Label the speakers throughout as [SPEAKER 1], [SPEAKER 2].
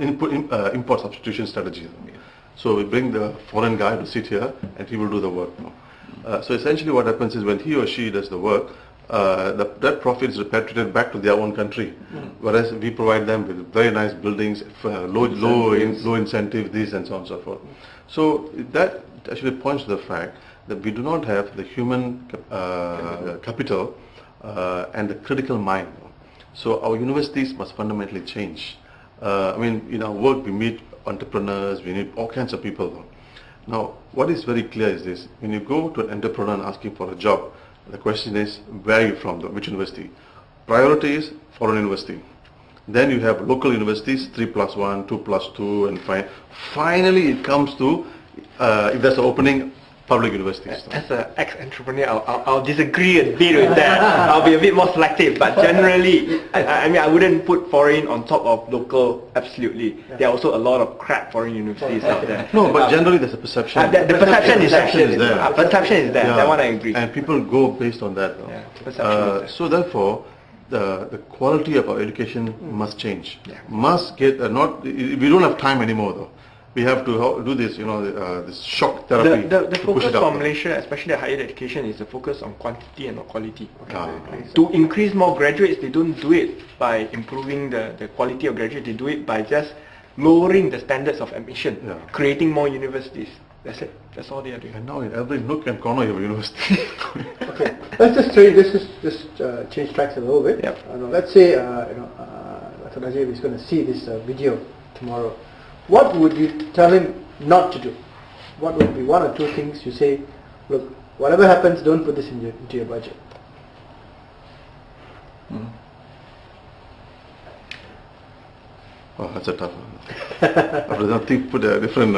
[SPEAKER 1] import substitution strategy. So we bring the foreign guy to sit here and he will do the work. So essentially what happens is when he or she does the work, that profit is repatriated back to their own country, whereas we provide them with very nice buildings, low incentive, this and so on and so forth. So that actually points to the fact that we do not have the human capital and the critical mind. So our universities must fundamentally change. I mean, in our work we meet entrepreneurs, we need all kinds of people. Now, what is very clear is this: when you go to an entrepreneur and asking for a job, the question is, where are you from, which university? Priority is foreign university. Then you have local universities, 3+1, 2+2, and finally it comes to, if there's an opening, public universities.
[SPEAKER 2] As an ex-entrepreneur, I'll disagree a bit with that. I'll be a bit more selective, but generally, I mean, I wouldn't put foreign on top of local, absolutely. There are also a lot of crap foreign universities out there.
[SPEAKER 1] No, but generally there's a perception.
[SPEAKER 2] The perception is there.
[SPEAKER 1] Perception
[SPEAKER 2] is there, that one I agree.
[SPEAKER 1] And people go based on that. So therefore, the quality of our education must change. Must get, we don't have time anymore though. We have to do this, this shock therapy.
[SPEAKER 2] The focus for Malaysia, especially the higher education, is the focus on quantity and not quality. To increase more graduates, they don't do it by improving the quality of graduates. They do it by just lowering the standards of admission, creating more universities. That's it. That's all they are doing.
[SPEAKER 1] And now in every nook and corner you have a university.
[SPEAKER 3] Okay, let's just change tracks a little bit. Let's say Dr. Najib is going to see this video tomorrow. What would you tell him not to do? What would be one or two things you say, look, whatever happens, don't put this into your budget?
[SPEAKER 1] Oh, that's a tough one. I don't think put a different...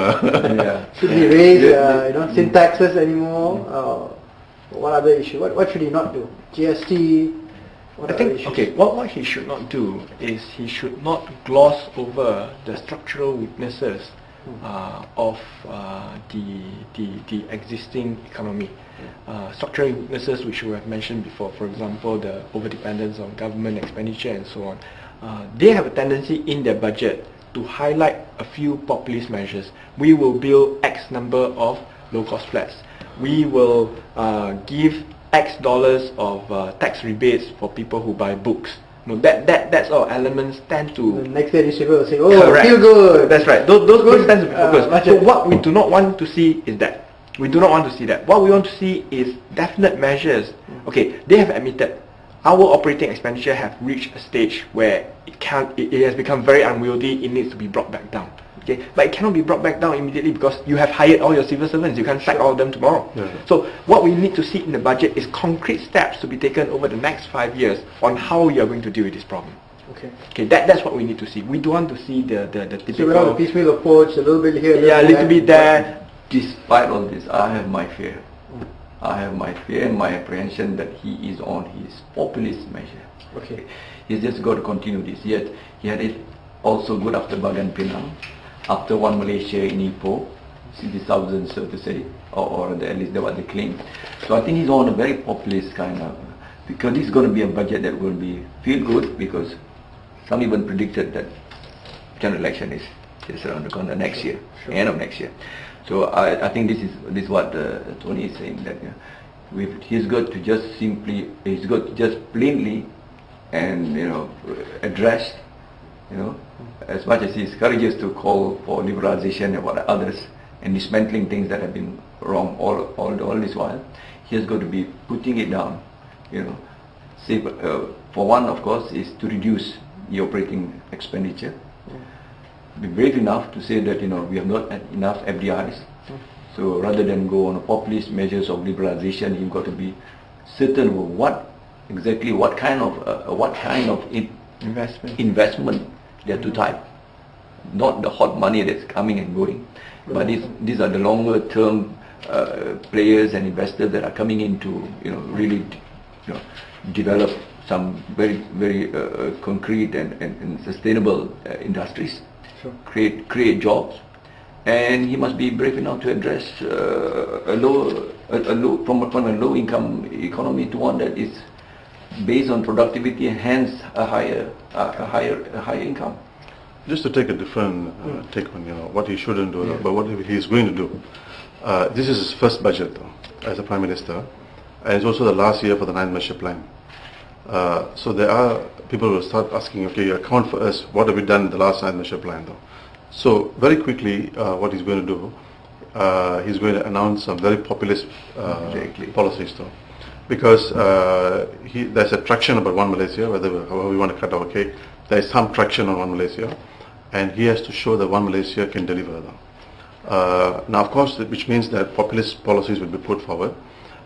[SPEAKER 3] Should we raise sin taxes anymore? What other issue? What should he not do? GST?
[SPEAKER 2] I think, what he should not do is he should not gloss over the structural weaknesses of the existing economy. Structural weaknesses which we have mentioned before, for example, the overdependence on government expenditure and so on. They have a tendency in their budget to highlight a few populist measures. We will build X number of low-cost flats. We will give X dollars of tax rebates for people who buy books. That's all elements tend to...
[SPEAKER 3] The next day newspaper will say, oh,
[SPEAKER 2] correct.
[SPEAKER 3] Feel good.
[SPEAKER 2] That's right. Those tend to be focused. So what we do not want to see is that. We do not want to see that. What we want to see is definite measures. Okay, they have admitted our operating expenditure have reached a stage where it has become very unwieldy. It needs to be brought back down. Okay, but it cannot be brought back down immediately because you have hired all your civil servants. You can't sack all of them tomorrow. So what we need to see in the budget is concrete steps to be taken over the next 5 years on how you are going to deal with this problem. Okay, that's what we need to see. We don't want to see the typical...
[SPEAKER 3] So without a piecemeal approach, a little bit here,
[SPEAKER 2] a little bit there.
[SPEAKER 4] Despite all this, I have my fear. I have my fear and my apprehension that he is on his populist measure.
[SPEAKER 3] Okay,
[SPEAKER 4] He's just got to continue this. Yet he had it also good after Bagan Pinang, after one Malaysia in Ipoh, 60,000 so to say, or at least that's what they claim. So I think he's on a very populist kind of, because this is going to be a budget that will be feel good, because some even predicted that general election is just around the corner next year, end of next year. So I think this is what Tony is saying, that he's got to just plainly and address, as much as he's courageous to call for liberalization and what others and dismantling things that have been wrong all this while, he has got to be putting it down. Say, for one, of course, is to reduce the operating expenditure. Be brave enough to say that we have not had enough FDIs. So rather than go on a populist measures of liberalization, you've got to be certain of what kind of investment they are to type. Not the hot money that's coming and going, but these are the longer term players and investors that are coming in to really develop some very concrete and sustainable industries. Create jobs, and he must be brave enough to address from a low income economy to one that is based on productivity and hence a higher income.
[SPEAKER 1] Just to take a different take on what he shouldn't do, but what he is going to do. This is his first budget as a Prime Minister, and it's also the last year for the 9th Measure Plan. So there are people who will start asking, okay, account for us, what have we done in the last 9th Measure Plan though? So very quickly, what he's going to do, he's going to announce some very populist policies though. Because there's a traction about One Malaysia, however we want to cut our cake, there is some traction on One Malaysia, and he has to show that One Malaysia can deliver though. Now of course, which means that populist policies will be put forward.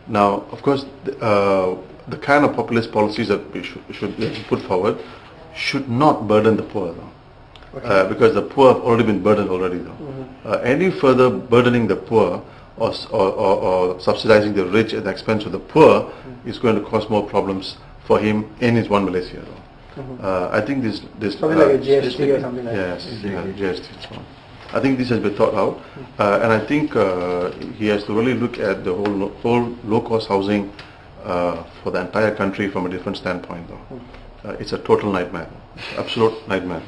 [SPEAKER 1] Now of course, the kind of populist policies that we should put forward should not burden the poor though. Okay. Because the poor have already been burdened already though. Any further burdening the poor or subsidizing the rich at the expense of the poor is going to cause more problems for him in his One Malaysia though. I think this
[SPEAKER 3] something like a GST or something like
[SPEAKER 1] that. Yes, GST. I think this has been thought out, and I think he has to really look at the whole low-cost housing for the entire country from a different standpoint though. It's a total nightmare, absolute nightmare.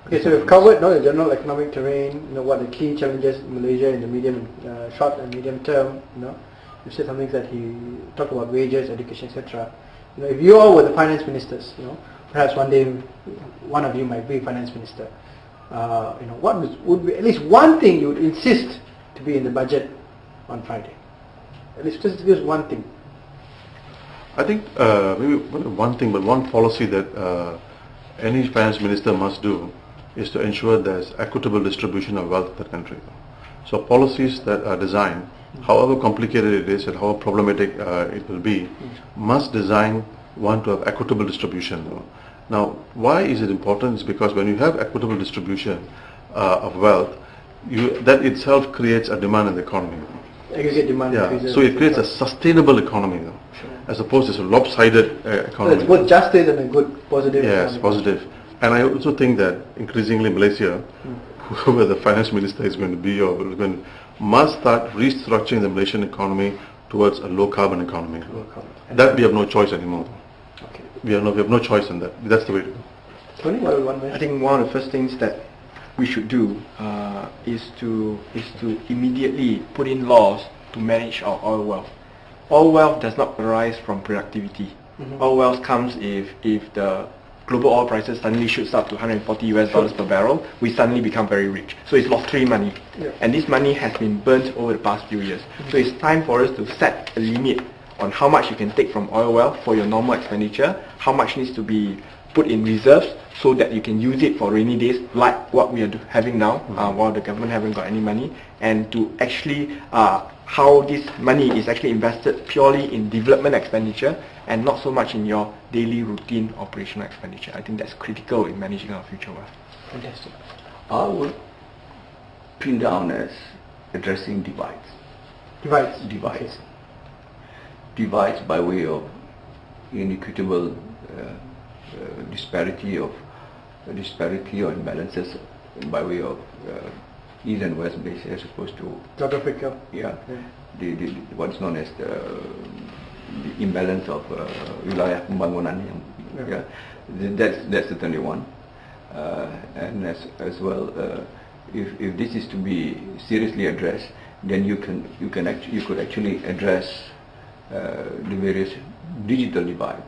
[SPEAKER 3] Okay, so we've covered the general economic terrain, what the key challenges in Malaysia in the medium, short and medium term. You said some things that he talked about wages, education, etc. If you all were the finance ministers, perhaps one day one of you might be finance minister. What would be at least one thing you would insist to be in the budget on Friday? At least just one thing.
[SPEAKER 1] I think maybe one thing, but one policy that any finance minister must do is to ensure there's equitable distribution of wealth in the country. So policies that are designed, however complicated it is and however problematic it will be, must design one to have equitable distribution. Now, why is it important? It's because when you have equitable distribution of wealth, that itself creates a demand in the economy.
[SPEAKER 3] Aggregate demand increases.
[SPEAKER 1] So it creates a sustainable economy, as opposed to a lopsided economy.
[SPEAKER 3] So it's both justice and a good, positive
[SPEAKER 1] economy. Yes, positive. And I also think that increasingly Malaysia, whoever the finance minister is going to be must start restructuring the Malaysian economy towards a low carbon economy. That we have no choice anymore. Okay. We have no choice in that. That's the way to go.
[SPEAKER 3] Tony,
[SPEAKER 2] I think one of the first things that we should do is to immediately put in laws to manage our oil wealth. Oil wealth does not arise from productivity. Oil wealth comes if the global oil prices suddenly shoots up to $140 per barrel, we suddenly become very rich. So it's lottery money. And this money has been burnt over the past few years. So it's time for us to set a limit on how much you can take from oil wealth for your normal expenditure, how much needs to be put in reserves so that you can use it for rainy days like what we are having now while the government haven't got any money, and to actually how this money is actually invested purely in development expenditure and not so much in your daily routine operational expenditure. I think that's critical in managing our future wealth.
[SPEAKER 3] Fantastic.
[SPEAKER 4] I would pin down as addressing divides.
[SPEAKER 3] Okay.
[SPEAKER 4] Divides by way of inequitable disparity or imbalances by way of East and West Malaysia as opposed to
[SPEAKER 3] geographical.
[SPEAKER 4] The what's known as the imbalance of wilayah pembangunan. That's certainly one. And as well, if this is to be seriously addressed, then you could actually address the various digital divide.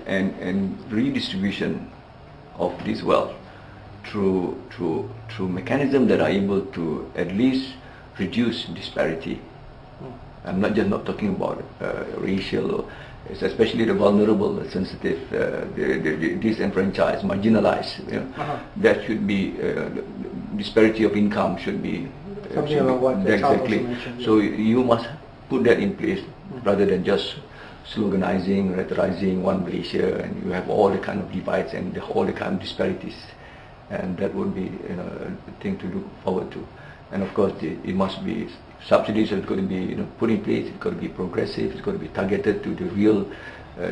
[SPEAKER 4] And redistribution of this wealth through mechanisms that are able to at least reduce disparity. I'm not talking about racial, especially the vulnerable, the sensitive, the disenfranchised, marginalized. That should be disparity of income should be
[SPEAKER 3] something about what
[SPEAKER 4] exactly. So you must put that in place rather than just sloganizing, rhetoricizing One Malaysia, and you have all the kind of divides and all the kind of disparities, and that would be a thing to look forward to. And of course, it must be subsidies are going to be put in place. It's got to be progressive. It's got to be targeted to the real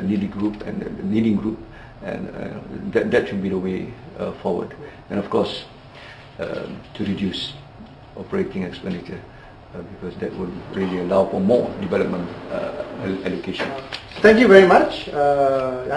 [SPEAKER 4] needy group and the needing group, and that should be the way forward. And of course, to reduce operating expenditure. Because that would really allow for more development allocation.
[SPEAKER 3] Thank you very much.